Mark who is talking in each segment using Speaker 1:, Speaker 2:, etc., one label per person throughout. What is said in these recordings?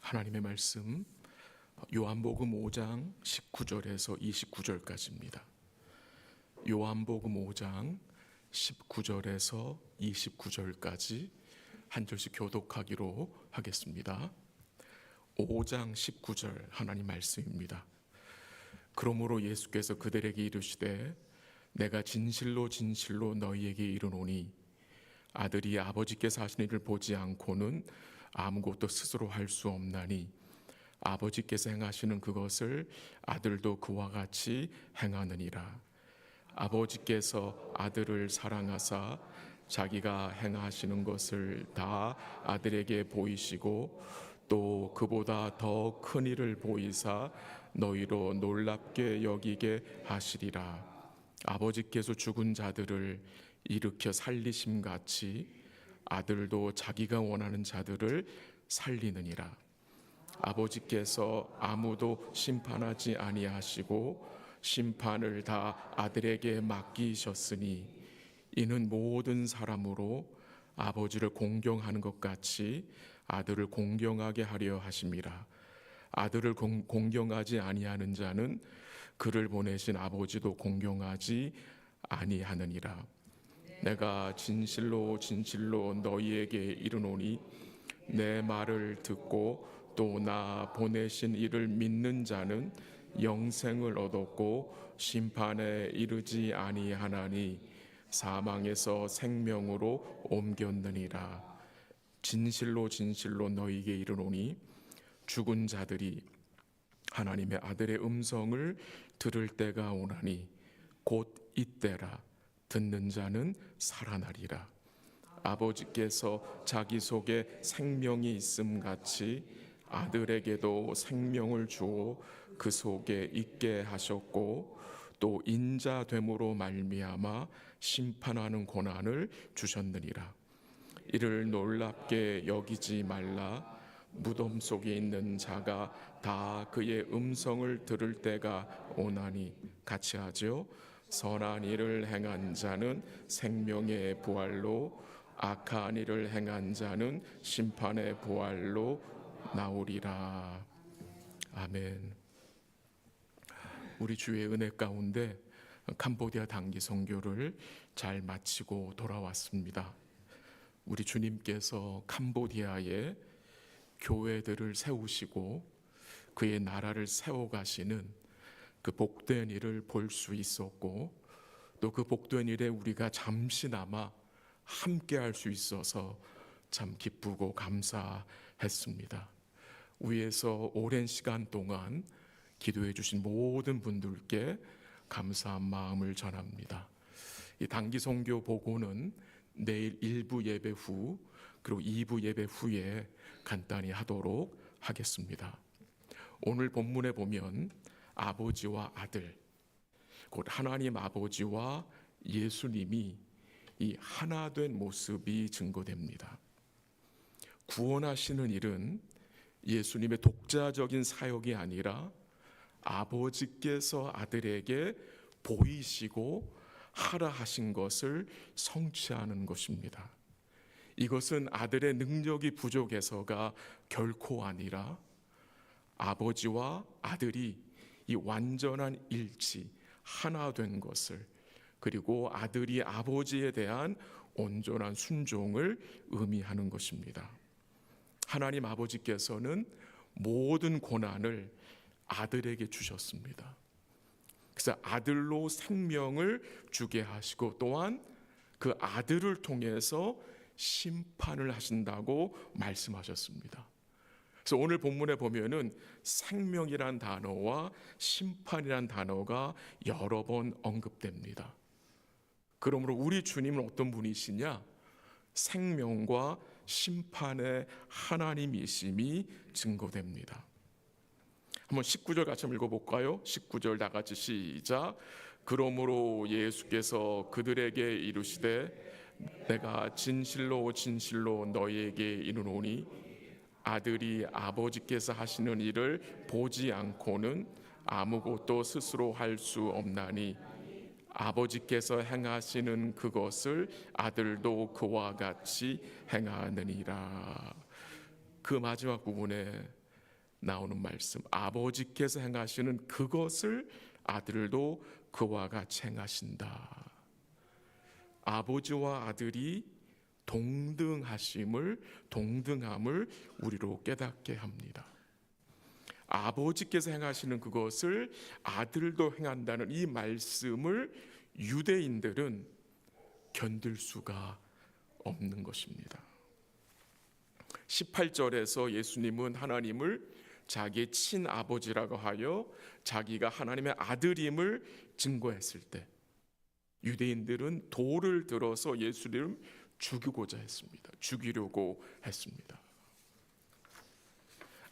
Speaker 1: 하나님의 말씀 요한복음 5장 19절에서 29절까지입니다. 요한복음 5장 19절에서 29절까지 한 절씩 교독하기로 하겠습니다. 5장 19절 하나님 말씀입니다. 그러므로 예수께서 그들에게 이르시되 내가 진실로 진실로 너희에게 이르노니 아들이 아버지께서 하시는 일을 보지 않고는 아무것도 스스로 할 수 없나니 아버지께서 행하시는 그것을 아들도 그와 같이 행하느니라. 아버지께서 아들을 사랑하사 자기가 행하시는 것을 다 아들에게 보이시고 또 그보다 더 큰 일을 보이사 너희로 놀랍게 여기게 하시리라. 아버지께서 죽은 자들을 일으켜 살리심 같이 아들도 자기가 원하는 자들을 살리느니라. 아버지께서 아무도 심판하지 아니하시고 심판을 다 아들에게 맡기셨으니 이는 모든 사람으로 아버지를 공경하는 것 같이 아들을 공경하게 하려 하심이라. 아들을 공경하지 아니하는 자는 그를 보내신 아버지도 공경하지 아니하느니라. 내가 진실로 진실로 너희에게 이르노니 내 말을 듣고 또 나 보내신 이를 믿는 자는 영생을 얻었고 심판에 이르지 아니하나니 사망에서 생명으로 옮겼느니라. 진실로 진실로 너희에게 이르노니 죽은 자들이 하나님의 아들의 음성을 들을 때가 오나니 곧 이때라. 듣는 자는 살아나리라. 아버지께서 자기 속에 생명이 있음 같이 아들에게도 생명을 주어 그 속에 있게 하셨고 또 인자됨으로 말미암아 심판하는 고난을 주셨느니라. 이를 놀랍게 여기지 말라. 무덤 속에 있는 자가 다 그의 음성을 들을 때가 오나니 같이 하죠. 선한 일을 행한 자는 생명의 부활로 악한 일을 행한 자는 심판의 부활로 나오리라. 아멘. 우리 주의 은혜 가운데 캄보디아 단기 선교를 잘 마치고 돌아왔습니다. 우리 주님께서 캄보디아에 교회들을 세우시고 그의 나라를 세워가시는 그 복된 일을 볼 수 있었고 또 그 복된 일에 우리가 잠시나마 함께 할 수 있어서 참 기쁘고 감사했습니다. 위에서 오랜 시간 동안 기도해 주신 모든 분들께 감사한 마음을 전합니다. 이 단기 선교 보고는 내일 1부 예배 후 그리고 2부 예배 후에 간단히 하도록 하겠습니다. 오늘 본문에 보면 아버지와 아들, 곧 하나님 아버지와 예수님이 이 하나 된 모습이 증거됩니다. 구원하시는 일은 예수님의 독자적인 사역이 아니라 아버지께서 아들에게 보이시고 하라 하신 것을 성취하는 것입니다. 이것은 아들의 능력이 부족해서가 결코 아니라 아버지와 아들이 이 완전한 일치, 하나 된 것을, 그리고 아들이 아버지에 대한 온전한 순종을 의미하는 것입니다. 하나님 아버지께서는 모든 고난을 아들에게 주셨습니다. 그래서 아들로 생명을 주게 하시고 또한 그 아들을 통해서 심판을 하신다고 말씀하셨습니다. 그래서 오늘 본문에 보면은 생명이란 단어와 심판이란 단어가 여러 번 언급됩니다. 그러므로 우리 주님은 어떤 분이시냐? 생명과 심판의 하나님이심이 증거됩니다. 한번 19절 같이 한번 읽어볼까요? 19절 다 같이 시작. 그러므로 예수께서 그들에게 이르시되 내가 진실로 진실로 너희에게 이르노니 아들이 아버지께서 하시는 일을 보지 않고는 아무것도 스스로 할 수 없나니 아버지께서 행하시는 그것을 아들도 그와 같이 행하느니라. 그 마지막 부분에 나오는 말씀, 아버지께서 행하시는 그것을 아들도 그와 같이 행하신다. 아버지와 아들이 동등함을 우리로 깨닫게 합니다. 아버지께서 행하시는 그것을 아들도 행한다는 이 말씀을 유대인들은 견딜 수가 없는 것입니다. 18절에서 예수님은 하나님을 자기의 친아버지라고 하여 자기가 하나님의 아들임을 증거했을 때 유대인들은 돌을 들어서 예수님을 죽이려고 했습니다.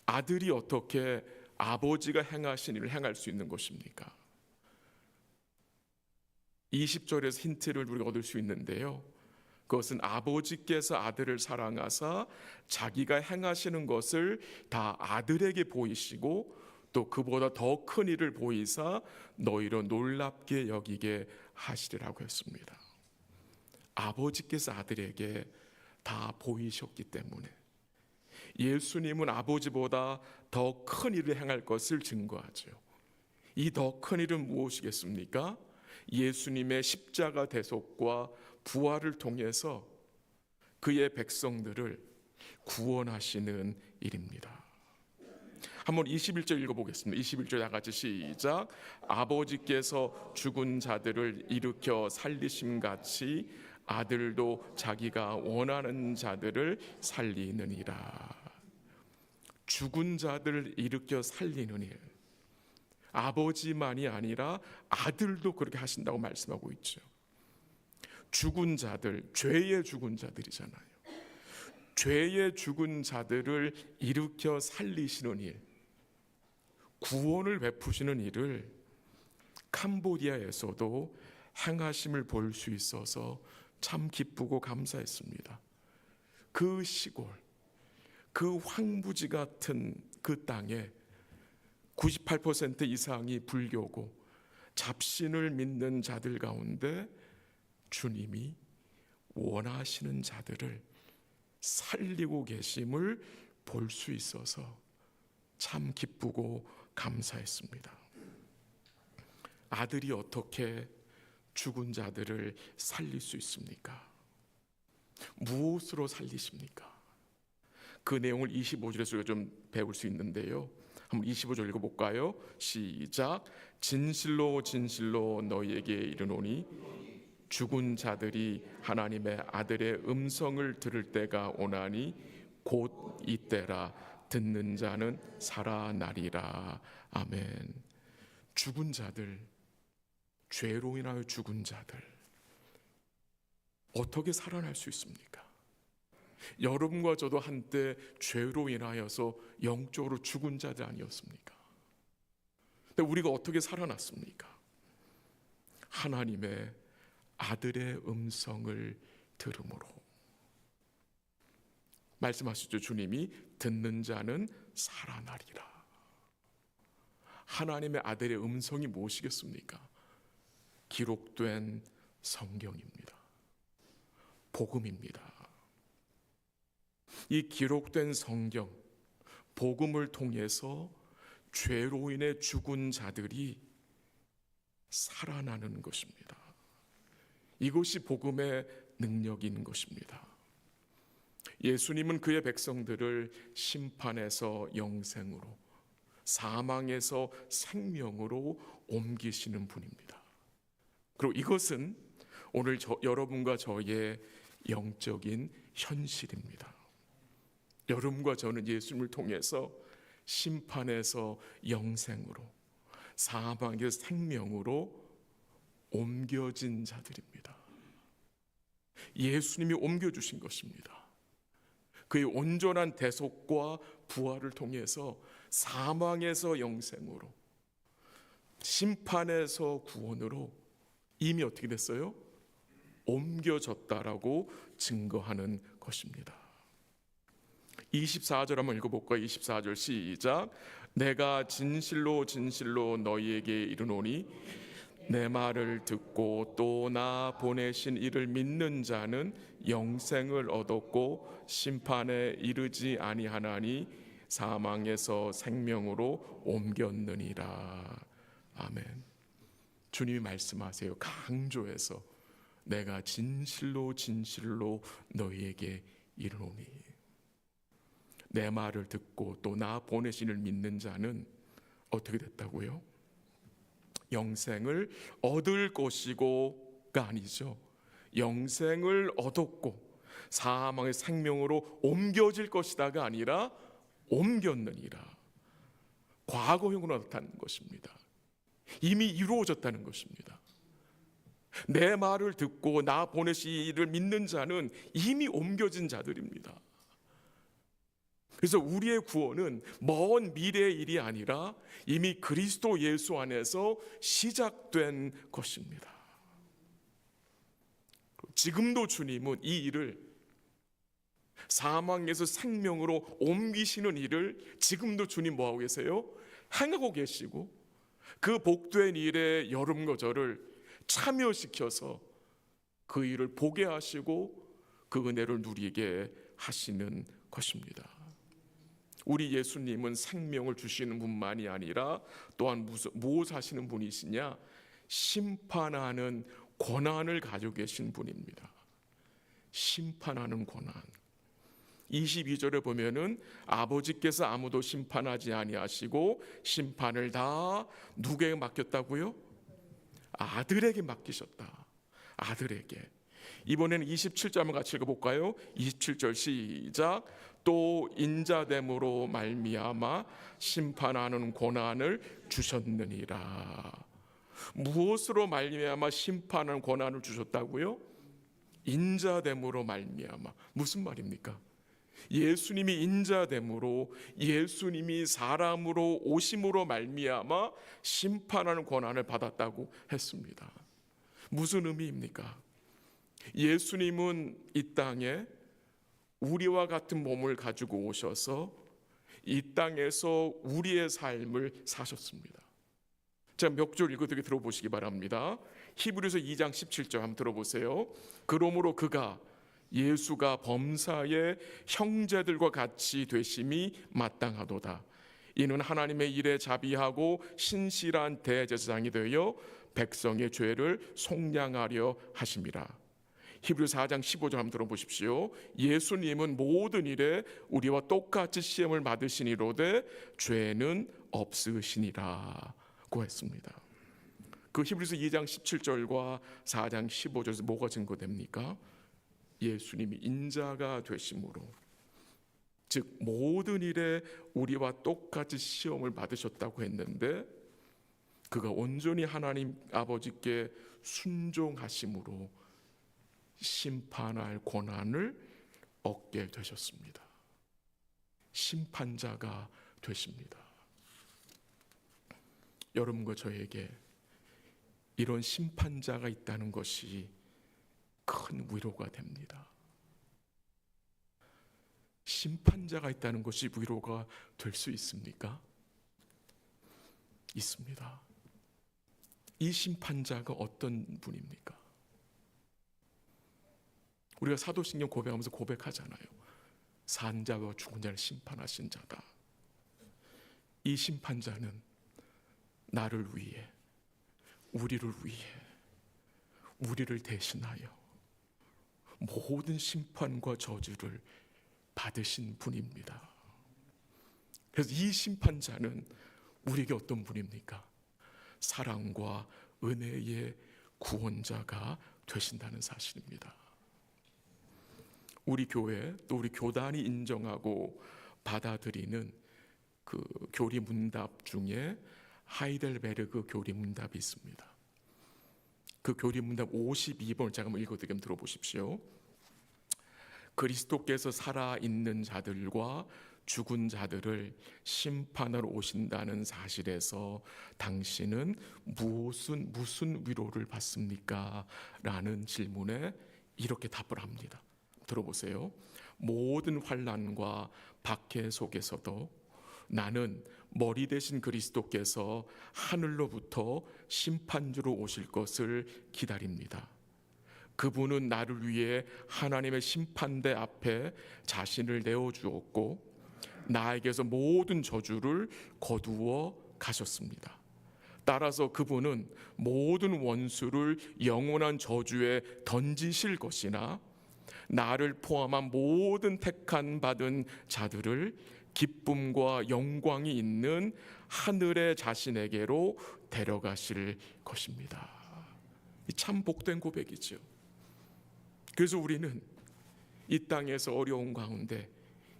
Speaker 1: 아들이 어떻게 아버지가 행하신 일을 행할 수 있는 것입니까? 20절에서 힌트를 우리가 얻을 수 있는데요, 그것은 아버지께서 아들을 사랑하사 자기가 행하시는 것을 다 아들에게 보이시고 또 그보다 더 큰 일을 보이사 너희로 놀랍게 여기게 하시리라고 했습니다. 아버지께서 아들에게 다 보이셨기 때문에 예수님은 아버지보다 더 큰 일을 행할 것을 증거하죠. 이 더 큰 일은 무엇이겠습니까? 예수님의 십자가 대속과 부활을 통해서 그의 백성들을 구원하시는 일입니다. 한번 21절 읽어보겠습니다. 21절 다 같이 시작. 아버지께서 죽은 자들을 일으켜 살리심같이 아들도 자기가 원하는 자들을 살리느니라. 죽은 자들을 일으켜 살리는 일, 아버지만이 아니라 아들도 그렇게 하신다고 말씀하고 있죠. 죽은 자들, 죄의 죽은 자들이잖아요. 죄의 죽은 자들을 일으켜 살리시는 일, 구원을 베푸시는 일을 캄보디아에서도 행하심을 볼 수 있어서 참 기쁘고 감사했습니다. 그 시골, 그 황부지 같은 그 땅에 98% 이상이 불교고 잡신을 믿는 자들 가운데 주님이 원하시는 자들을 살리고 계심을 볼 수 있어서 참 기쁘고 감사했습니다. 아들이 어떻게 죽은 자들을 살릴 수 있습니까? 무엇으로 살리십니까? 그 내용을 25절에서 좀 배울 수 있는데요, 한번 25절 읽어볼까요? 시작. 진실로 진실로 너희에게 이르노니 죽은 자들이 하나님의 아들의 음성을 들을 때가 오나니 곧 이때라. 듣는 자는 살아나리라. 아멘. 죽은 자들, 죄로 인하여 죽은 자들 어떻게 살아날 수 있습니까? 여러분과 저도 한때 죄로 인하여서 영적으로 죽은 자들 아니었습니까? 근데 우리가 어떻게 살아났습니까? 하나님의 아들의 음성을 들음으로. 말씀하시죠. 주님이 듣는 자는 살아나리라. 하나님의 아들의 음성이 무엇이겠습니까? 기록된 성경입니다. 복음입니다. 이 기록된 성경, 복음을 통해서 죄로 인해 죽은 자들이 살아나는 것입니다. 이것이 복음의 능력인 것입니다. 예수님은 그의 백성들을 심판에서 영생으로, 사망에서 생명으로 옮기시는 분입니다. 그리고 이것은 오늘 여러분과 저의 영적인 현실입니다. 여러분과 저는 예수님을 통해서 심판에서 영생으로, 사망에서 생명으로 옮겨진 자들입니다. 예수님이 옮겨주신 것입니다. 그의 온전한 대속과 부활을 통해서 사망에서 영생으로, 심판에서 구원으로 이미 어떻게 됐어요? 옮겨졌다라고 증거하는 것입니다. 24절 한번 읽어볼까요? 24절 시작. 내가 진실로 진실로 너희에게 이르노니 내 말을 듣고 또 나 보내신 이를 믿는 자는 영생을 얻었고 심판에 이르지 아니하나니 사망에서 생명으로 옮겼느니라. 아멘. 주님이 말씀하세요. 강조해서 내가 진실로 진실로 너희에게 이르노니, 내 말을 듣고 또 나 보내신 이를 믿는 자는 어떻게 됐다고요? 영생을 얻을 것이고가 아니죠. 영생을 얻었고 사망의 생명으로 옮겨질 것이다가 아니라 옮겼느니라. 과거형으로 나타나는 것입니다. 이미 이루어졌다는 것입니다. 내 말을 듣고 나 보내신 이를 믿는 자는 이미 옮겨진 자들입니다. 그래서 우리의 구원은 먼 미래의 일이 아니라 이미 그리스도 예수 안에서 시작된 것입니다. 지금도 주님은 이 일을, 사망에서 생명으로 옮기시는 일을 지금도 주님 뭐하고 계세요? 행하고 계시고, 그 복된 일의 여름거절을 참여시켜서 그 일을 보게 하시고 그 은혜를 누리게 하시는 것입니다. 우리 예수님은 생명을 주시는 분만이 아니라 또한 무엇 하시는 분이시냐? 심판하는 권한을 가지고 계신 분입니다. 심판하는 권한. 22절에 보면은 아버지께서 아무도 심판하지 아니하시고 심판을 다 누구에게 맡겼다고요? 아들에게 맡기셨다. 아들에게. 이번에는 27절 한번 같이 읽어볼까요? 27절 시작. 또 인자됨으로 말미암아 심판하는 권한을 주셨느니라. 무엇으로 말미암아 심판하는 권한을 주셨다고요? 인자됨으로 말미암아. 무슨 말입니까? 예수님이 인자됨으로, 예수님이 사람으로 오심으로 말미암아 심판하는 권한을 받았다고 했습니다. 무슨 의미입니까? 예수님은 이 땅에 우리와 같은 몸을 가지고 오셔서 이 땅에서 우리의 삶을 사셨습니다. 제가 몇 줄 읽어드리게 들어보시기 바랍니다. 히브리서 2장 17절 한번 들어보세요. 그러므로 그가, 예수가 범사의 형제들과 같이 되심이 마땅하도다. 이는 하나님의 일에 자비하고 신실한 대제사장이 되어 백성의 죄를 속량하려 하심이라. 히브리서 4장 15절 한번 들어보십시오. 예수님은 모든 일에 우리와 똑같이 시험을 받으시니로되 죄는 없으시니라고 했습니다. 그 히브리서 2장 17절과 4장 15절에서 뭐가 증거됩니까? 예수님이 인자가 되심으로, 즉 모든 일에 우리와 똑같이 시험을 받으셨다고 했는데 그가 온전히 하나님 아버지께 순종하심으로 심판할 권한을 얻게 되셨습니다. 심판자가 되십니다. 여러분과 저에게 이런 심판자가 있다는 것이 큰 위로가 됩니다. 심판자가 있다는 것이 위로가 될 수 있습니까? 있습니다. 이 심판자가 어떤 분입니까? 우리가 사도신경 고백하면서 고백하잖아요. 산자와 죽은 자를 심판하신 자다. 이 심판자는 나를 위해, 우리를 위해, 우리를 대신하여 모든 심판과 저주를 받으신 분입니다. 그래서 이 심판자는 우리에게 어떤 분입니까? 사랑과 은혜의 구원자가 되신다는 사실입니다. 우리 교회 또 우리 교단이 인정하고 받아들이는 그 교리 문답 중에 하이델베르그 교리 문답이 있습니다. 그 교리 문답 52번을 제가 한번 읽어드리면 들어보십시오. 그리스도께서 살아있는 자들과 죽은 자들을 심판하러 오신다는 사실에서 당신은 무슨 위로를 받습니까? 라는 질문에 이렇게 답을 합니다. 들어보세요. 모든 환난과 박해 속에서도 나는 머리 대신 그리스도께서 하늘로부터 심판주로 오실 것을 기다립니다. 그분은 나를 위해 하나님의 심판대 앞에 자신을 내어주었고 나에게서 모든 저주를 거두어 가셨습니다. 따라서 그분은 모든 원수를 영원한 저주에 던지실 것이나 나를 포함한 모든 택한 받은 자들을 기쁨과 영광이 있는 하늘의 자신에게로 데려가실 것입니다. 참 복된 고백이죠. 그래서 우리는 이 땅에서 어려운 가운데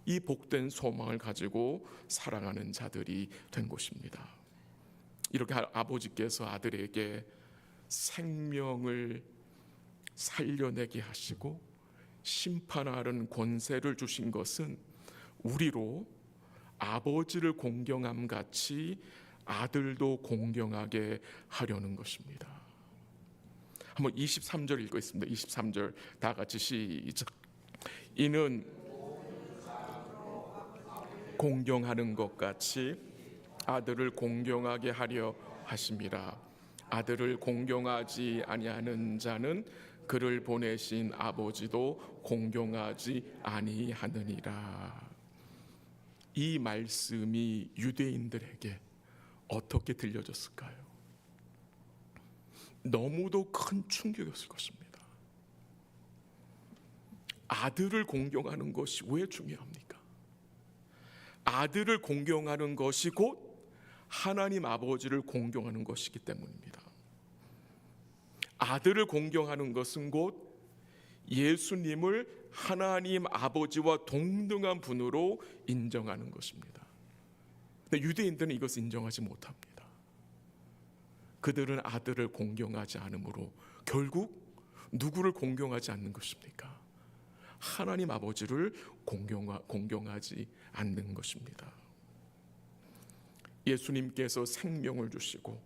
Speaker 1: 이 복된 소망을 가지고 살아가는 자들이 된 것입니다. 이렇게 아버지께서 아들에게 생명을 살려내게 하시고 심판하는 권세를 주신 것은 우리로 아버지를 공경함 같이 아들도 공경하게 하려는 것입니다. 한번 23절 읽겠습니다. 23절 다 같이 시작. 이는 공경하는 것 같이 아들을 공경하게 하려 하심이라. 아들을 공경하지 아니하는 자는 그를 보내신 아버지도 공경하지 아니하느니라. 이 말씀이 유대인들에게 어떻게 들려졌을까요? 너무도 큰 충격이었을 것입니다. 아들을 공경하는 것이 왜 중요합니까? 아들을 공경하는 것이 곧 하나님 아버지를 공경하는 것이기 때문입니다. 아들을 공경하는 것은 곧 예수님을 하나님 아버지와 동등한 분으로 인정하는 것입니다. 근데 유대인들은 이것을 인정하지 못합니다. 그들은 아들을 공경하지 않으므로 결국 누구를 공경하지 않는 것입니까? 하나님 아버지를 공경하지 않는 것입니다. 예수님께서 생명을 주시고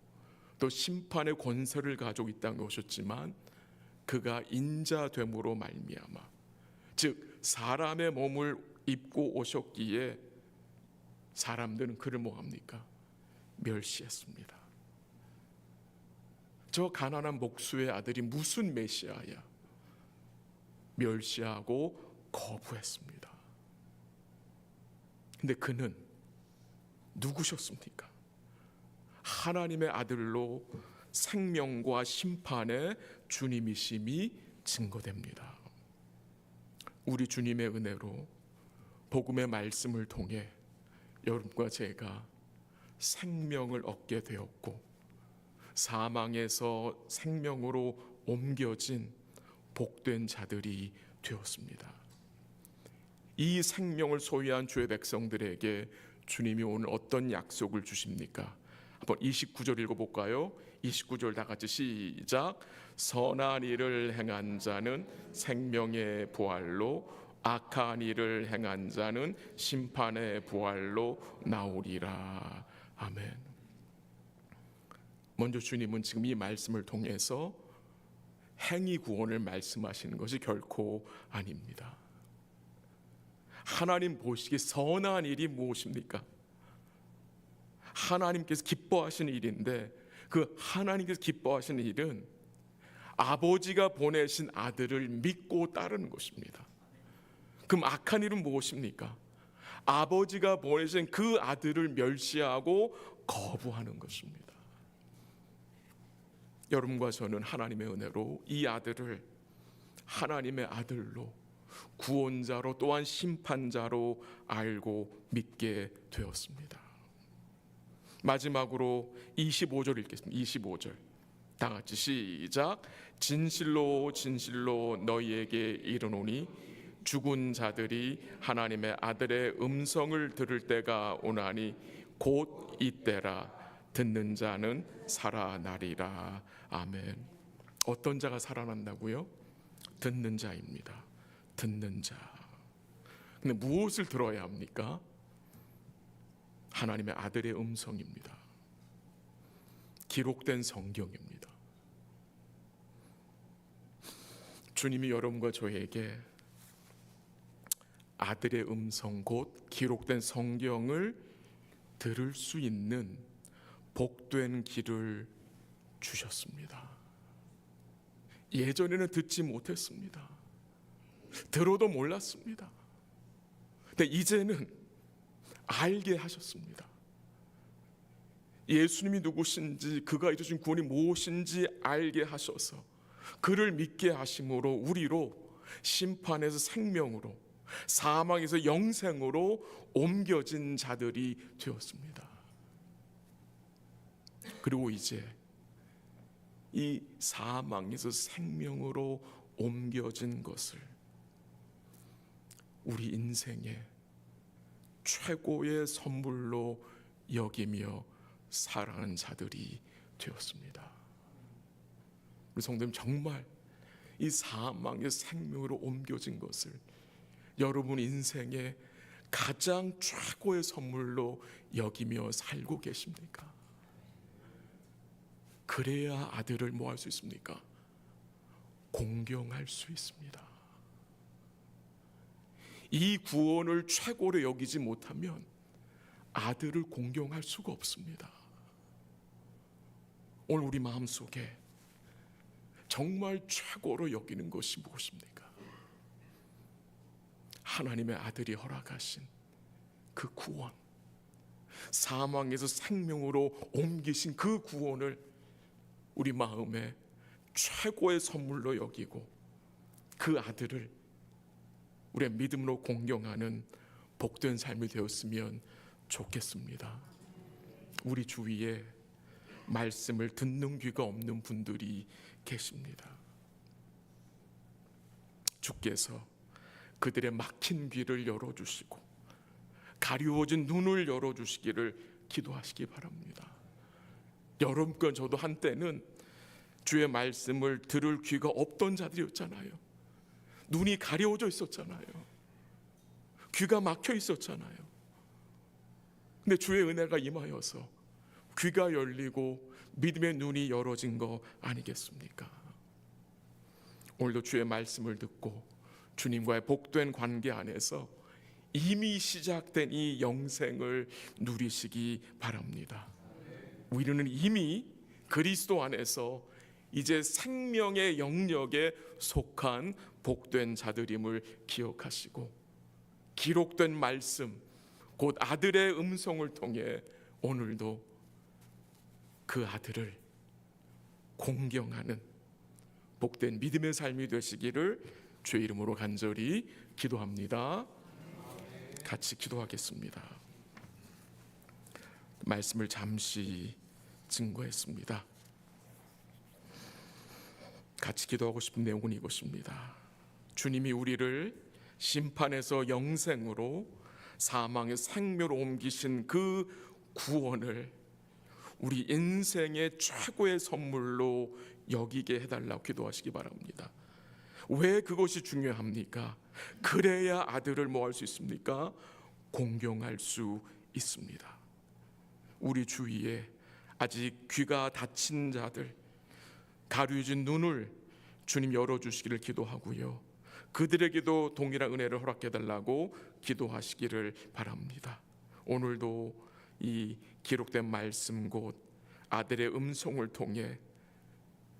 Speaker 1: 또 심판의 권세를 가지고 이 땅에 오셨지만 그가 인자됨으로 말미암아, 즉 사람의 몸을 입고 오셨기에 사람들은 그를 뭐합니까? 멸시했습니다. 저 가난한 목수의 아들이 무슨 메시아야? 멸시하고 거부했습니다. 근데 그는 누구셨습니까? 하나님의 아들로 생명과 심판의 주님이심이 증거됩니다. 우리 주님의 은혜로 복음의 말씀을 통해 여러분과 제가 생명을 얻게 되었고 사망에서 생명으로 옮겨진 복된 자들이 되었습니다. 이 생명을 소유한 주의 백성들에게 주님이 오늘 어떤 약속을 주십니까? 한번 29절 읽어볼까요? 29절 다 같이 시작. 선한 일을 행한 자는 생명의 부활로, 악한 일을 행한 자는 심판의 부활로 나오리라. 아멘. 먼저 주님은 지금 이 말씀을 통해서 행위 구원을 말씀하시는 것이 결코 아닙니다. 하나님 보시기에 선한 일이 무엇입니까? 하나님께서 기뻐하시는 일인데 그 하나님께서 기뻐하시는 일은 아버지가 보내신 아들을 믿고 따르는 것입니다. 그럼 악한 일은 무엇입니까? 아버지가 보내신 그 아들을 멸시하고 거부하는 것입니다. 여러분과 저는 하나님의 은혜로 이 아들을 하나님의 아들로, 구원자로, 또한 심판자로 알고 믿게 되었습니다. 마지막으로 25절 읽겠습니다. 25절 다 같이 시작. 진실로 진실로 너희에게 이르노니 죽은 자들이 하나님의 아들의 음성을 들을 때가 오나니 곧 이때라. 듣는 자는 살아나리라. 아멘. 어떤 자가 살아난다고요? 듣는 자입니다. 듣는 자. 근데 무엇을 들어야 합니까? 하나님의 아들의 음성입니다. 기록된 성경입니다. 주님이 여러분과 저에게 아들의 음성 곧 기록된 성경을 들을 수 있는 복된 길을 주셨습니다. 예전에는 듣지 알게 하셨습니다. 예수님이 누구신지, 그가 이루신 구원이 무엇인지 알게 하셔서 그를 믿게 하심으로 우리로 심판에서 생명으로, 사망에서 영생으로 옮겨진 자들이 되었습니다. 그리고 이제 이 사망에서 생명으로 옮겨진 것을 우리 인생의 최고의 선물로 여기며 살아가는 자들이 되었습니다. 우리 성도님, 정말 이 사망의 생명으로 옮겨진 것을 여러분 인생의 가장 최고의 선물로 여기며 살고 계십니까? 그래야 아들을 뭐 할 수 있습니까? 공경할 수 있습니다. 이 구원을 최고로 여기지 못하면 아들을 공경할 수가 없습니다. 오늘 우리 마음속에 정말 최고로 여기는 것이 무엇입니까? 하나님의 아들이 허락하신 그 구원, 사망에서 생명으로 옮기신 그 구원을 우리 마음에 최고의 선물로 여기고 그 아들을 우리의 믿음으로 공경하는 복된 삶이 되었으면 좋겠습니다. 우리 주위에 말씀을 듣는 귀가 없는 분들이 계십니다. 주께서 그들의 막힌 귀를 열어주시고 가리워진 눈을 열어주시기를 기도하시기 바랍니다. 여러분과 저도 한때는 주의 말씀을 들을 귀가 없던 자들이었잖아요. 눈이 가려워져 있었잖아요. 귀가 막혀 있었잖아요. 근데 주의 은혜가 임하여서 귀가 열리고 믿음의 눈이 열어진 거 아니겠습니까? 오늘도 주의 말씀을 듣고 주님과의 복된 관계 안에서 이미 시작된 이 영생을 누리시기 바랍니다. 우리는 이미 그리스도 안에서 이제 생명의 영역에 속한 복된 자들임을 기억하시고 기록된 말씀, 곧 아들의 음성을 통해 오늘도 그 아들을 공경하는 복된 믿음의 삶이 되시기를 주의 이름으로 간절히 기도합니다. 같이 기도하겠습니다. 말씀을 잠시 증거했습니다. 같이 기도하고 싶은 내용은 이것입니다. 주님이 우리를 심판에서 영생으로, 사망의 생명으로 옮기신 그 구원을 우리 인생의 최고의 선물로 여기게 해달라고 기도하시기 바랍니다. 왜 그것이 중요합니까? 그래야 아들을 뭐 할 수 있습니까? 공경할 수 있습니다. 우리 주위에 아직 귀가 닫힌 자들, 가려진 눈을 주님 열어주시기를 기도하고요, 그들에게도 동일한 은혜를 허락해달라고 기도하시기를 바랍니다. 오늘도 이 기록된 말씀, 곧 아들의 음성을 통해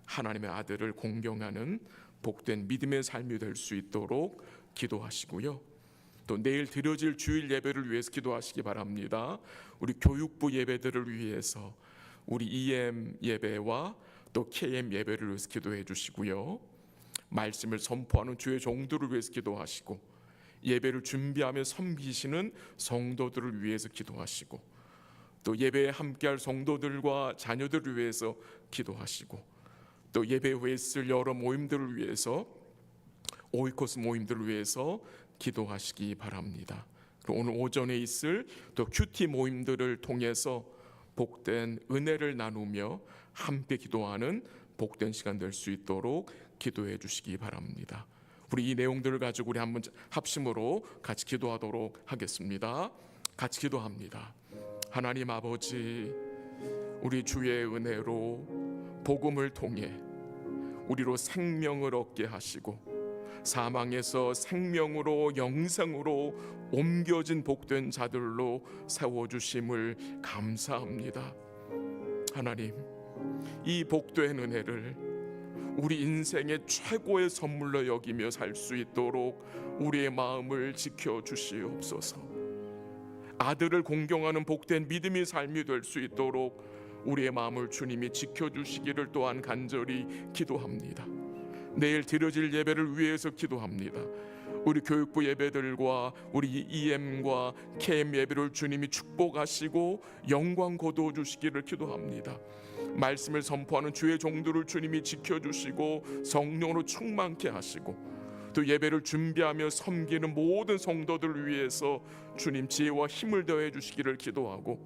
Speaker 1: 하나님의 아들을 공경하는 복된 믿음의 삶이 될 수 있도록 기도하시고요, 또 내일 드려질 주일 예배를 위해서 기도하시기 바랍니다. 우리 교육부 예배들을 위해서 우리 EM 예배와 또 KM 예배를 위해서 기도해 주시고요, 말씀을 선포하는 주의 종들을 위해서 기도하시고, 예배를 준비하며 섬기시는 성도들을 위해서 기도하시고, 또 예배에 함께할 성도들과 자녀들을 위해서 기도하시고, 또 예배 후에 있을 여러 모임들을 위해서, 오이코스 모임들을 위해서 기도하시기 바랍니다. 그리고 오늘 오전에 있을 또 큐티 모임들을 통해서 복된 은혜를 나누며 함께 기도하는 복된 시간 될 수 있도록 기도해 주시기 바랍니다. 우리 이 내용들을 가지고 우리 한번 합심으로 같이 기도하도록 하겠습니다. 같이 기도합니다. 하나님 아버지, 우리 주의 은혜로 복음을 통해 우리로 생명을 얻게 하시고 사망에서 생명으로 영생으로 옮겨진 복된 자들로 세워주심을 감사합니다. 하나님, 이 복된 은혜를 우리 인생의 최고의 선물로 여기며 살 수 있도록 우리의 마음을 지켜주시옵소서. 아들을 공경하는 복된 믿음의 삶이 될 수 있도록 우리의 마음을 주님이 지켜주시기를 또한 간절히 기도합니다. 내일 드려질 예배를 위해서 기도합니다. 우리 교육부 예배들과 우리 EM과 KM 예배를 주님이 축복하시고 영광 거두어 주시기를 기도합니다. 말씀을 선포하는 주의 종들을 주님이 지켜주시고 성령으로 충만케 하시고 또 예배를 준비하며 섬기는 모든 성도들을 위해서 주님 지혜와 힘을 더해 주시기를 기도하고,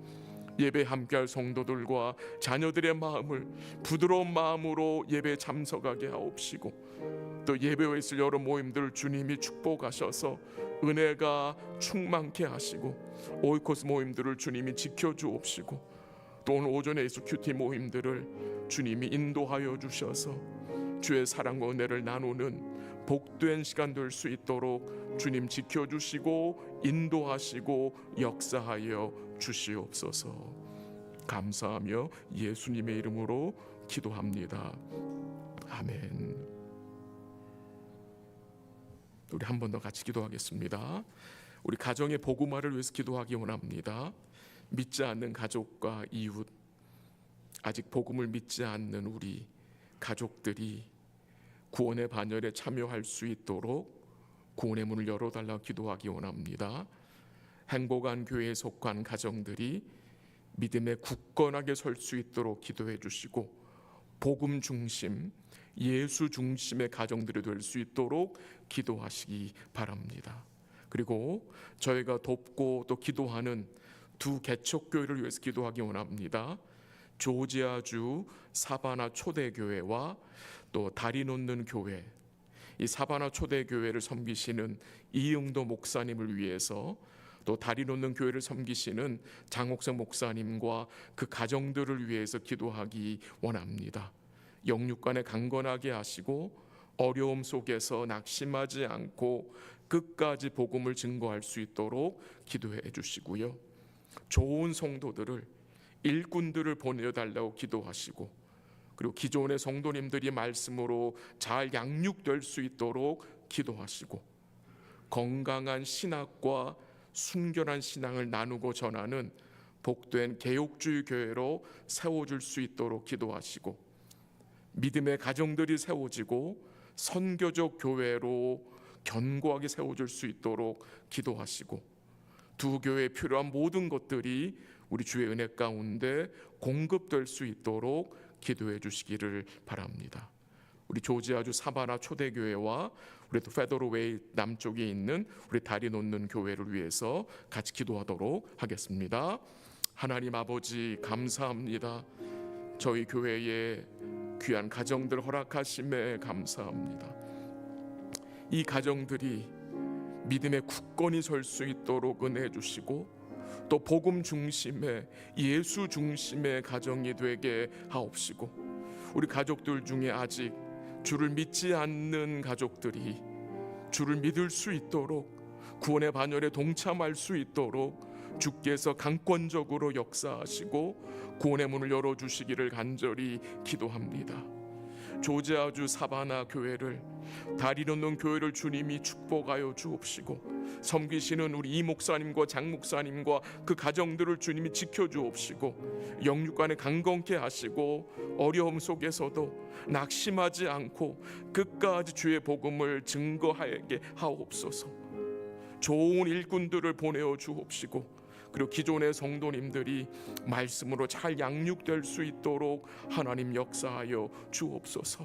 Speaker 1: 예배 함께할 성도들과 자녀들의 마음을 부드러운 마음으로 예배에 참석하게 하옵시고, 또 예배에 있을 여러 모임들을 주님이 축복하셔서 은혜가 충만케 하시고, 오이코스 모임들을 주님이 지켜주옵시고, 또 오늘 오전에 있을 큐티 모임들을 주님이 인도하여 주셔서 주의 사랑과 은혜를 나누는 복된 시간 될 수 있도록 주님 지켜주시고 인도하시고 역사하여 주시옵소서. 감사하며 예수님의 이름으로 기도합니다. 아멘. 우리 한 번 더 같이 기도하겠습니다. 우리 가정의 복음화를 위해서 기도하기 원합니다. 믿지 않는 가족과 이웃, 아직 복음을 믿지 않는 우리 가족들이 구원의 반열에 참여할 수 있도록 구원의 문을 열어달라 기도하기 원합니다. 행복한 교회에 속한 가정들이 믿음에 굳건하게 설 수 있도록 기도해 주시고, 복음 중심, 예수 중심의 가정들이 될 수 있도록 기도하시기 바랍니다. 그리고 저희가 돕고 또 기도하는 두 개척교회를 위해서 기도하기 원합니다. 조지아주 사바나 초대교회와 또 다리 놓는 교회, 이 사바나 초대교회를 섬기시는 이응도 목사님을 위해서, 또 다리 놓는 교회를 섬기시는 장옥성 목사님과 그 가정들을 위해서 기도하기 원합니다. 영육간에 강건하게 하시고 어려움 속에서 낙심하지 않고 끝까지 복음을 증거할 수 있도록 기도해 주시고요. 좋은 성도들을, 일꾼들을 보내달라고 기도하시고, 그리고 기존의 성도님들이 말씀으로 잘 양육될 수 있도록 기도하시고, 건강한 신학과 순결한 신앙을 나누고 전하는 복된 개혁주의 교회로 세워줄 수 있도록 기도하시고, 믿음의 가정들이 세워지고 선교적 교회로 견고하게 세워질 수 있도록 기도하시고, 두 교회에 필요한 모든 것들이 우리 주의 은혜 가운데 공급될 수 있도록 기도해 주시기를 바랍니다. 우리 조지아주 사바나 초대교회와 우리 또 페더로웨이 남쪽에 있는 우리 다리 놓는 교회를 위해서 같이 기도하도록 하겠습니다. 하나님 아버지, 감사합니다. 저희 교회에 귀한 가정들 허락하심에 감사합니다. 이 가정들이 믿음에 굳건히 설 수 있도록 은혜 주시고, 또 복음 중심의, 예수 중심의 가정이 되게 하옵시고, 우리 가족들 중에 아직 주를 믿지 않는 가족들이 주를 믿을 수 있도록, 구원의 반열에 동참할 수 있도록 주께서 강권적으로 역사하시고 구원의 문을 열어주시기를 간절히 기도합니다. 조지아주 사바나 교회를, 다리 놓는 교회를 주님이 축복하여 주옵시고, 섬기시는 우리 이 목사님과 장 목사님과 그 가정들을 주님이 지켜주옵시고, 영육간에 강건케 하시고, 어려움 속에서도 낙심하지 않고 끝까지 주의 복음을 증거하게 하옵소서. 좋은 일꾼들을 보내어 주옵시고, 그리고 기존의 성도님들이 말씀으로 잘 양육될 수 있도록 하나님 역사하여 주옵소서.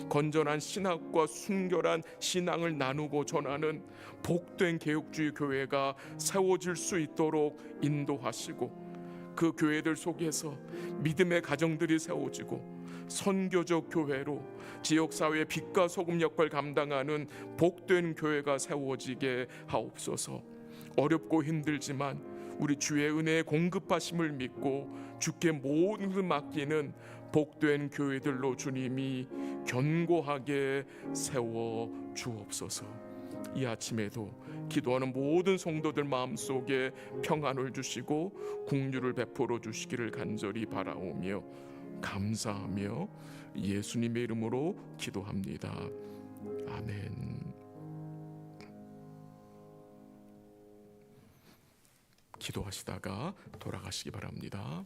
Speaker 1: 건전한 신학과 순결한 신앙을 나누고 전하는 복된 개혁주의 교회가 세워질 수 있도록 인도하시고, 그 교회들 속에서 믿음의 가정들이 세워지고 선교적 교회로 지역사회의 빛과 소금 역할을 감당하는 복된 교회가 세워지게 하옵소서. 어렵고 힘들지만 우리 주의 은혜의 공급하심을 믿고 주께 모든 것을 맡기는 복된 교회들로 주님이 견고하게 세워 주옵소서. 이 아침에도 기도하는 모든 성도들 마음속에 평안을 주시고 긍휼을 베풀어 주시기를 간절히 바라오며 감사하며 예수님의 이름으로 기도합니다. 아멘. 기도하시다가 돌아가시기 바랍니다.